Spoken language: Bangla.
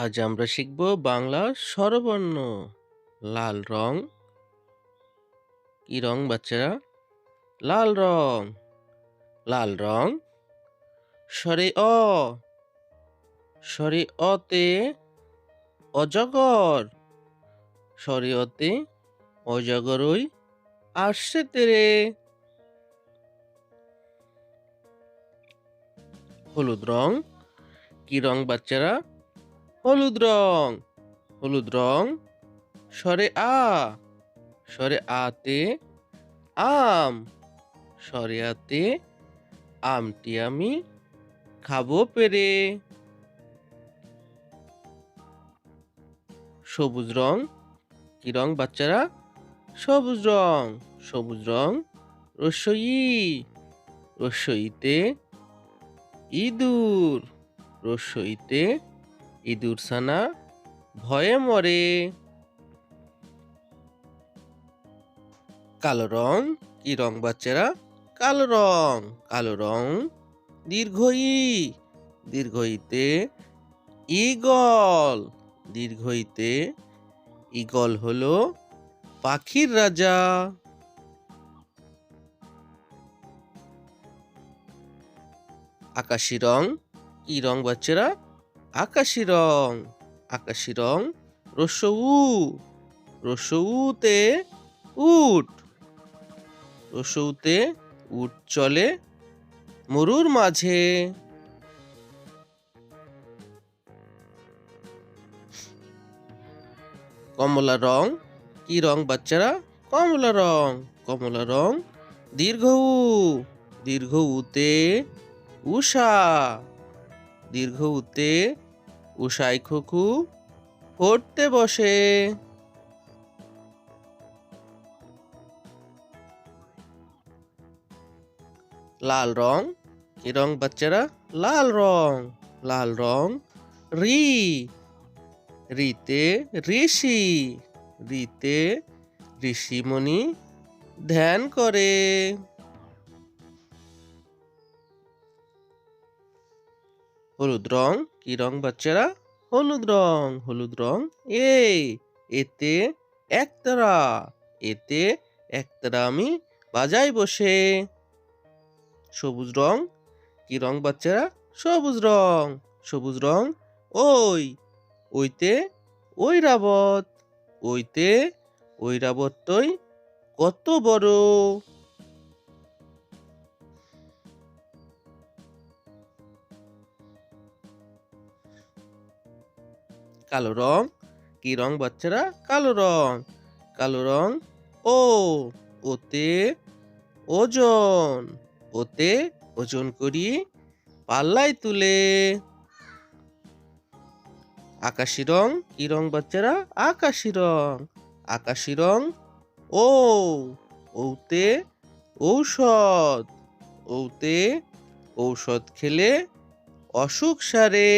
আজ আমরা শিখব বাংলা স্বরবর্ণ। লাল রং। কি রং বাচ্চারা? লাল রং। লাল রং। স্বরে অ। স্বরে অতে অজগর। স্বরে অতে অজগরই আসছে তেরে। হলুদ রং। কি রং বাচ্চারা? হলুদ রং। হলুদ রং। স্বরে আ। স্বরে আতে আম। স্বরে আতে আমটি আমি খাবো পেরে। সবুজ রং। কি রং বাচ্চারা? সবুজ রং। সবুজ রং। রস্যই। রস্যইতে ইঁদুর। রস্যইতে ইঁদুর ছানা ভয়ে মরে। কালো রং। কি রং বাচ্চারা? কালো রং। কালো রং। দীর্ঘ ই। দীর্ঘইতে ঈগল। দীর্ঘইতে ঈগল হলো পাখির রাজা। আকাশি রং। কি রং বাচ্চারা? আকাশি রং। আকাশি রং। রস্য উ। রস্য উতে উট। রস্য উতে উট চলে মরুর মাঝে। কমলা রং। কি রং বাচ্চারা? কমলা রং। কমলা রং। দীর্ঘ উ। দীর্ঘ উতে উষা। দীর্ঘ উতে উষায় খোকু পড়তে বসে। লাল রং। কি রং বাচ্চারা? লাল রং। লাল রং। রি। রিতে ঋষি। রিতে ঋষিমণি ধ্যান করে। হলুদ রং। কি রং বাচ্চারা? হলুদ রং। হলুদ রং। এতে একতারা। এতে একতারা আমি বাজাই বসে। সবুজ রং। কি রং বাচ্চারা? সবুজ রং। সবুজ রং। ওই। ওইতে ঐরাবত। ওইতে ঐরাবতই কত বড়। কালো রং। কি রং বাচ্চারা? কালো রং। কালো রং। ও। ওতে ওজন। ওতে ওজন করি পাল্লায় তুলে। আকাশি রং। কি রং বাচ্চারা? আকাশি রং। আকাশি রং। ও। ওতে ঔষধ। ওতে ঔষধ খেলে অসুখ সারে।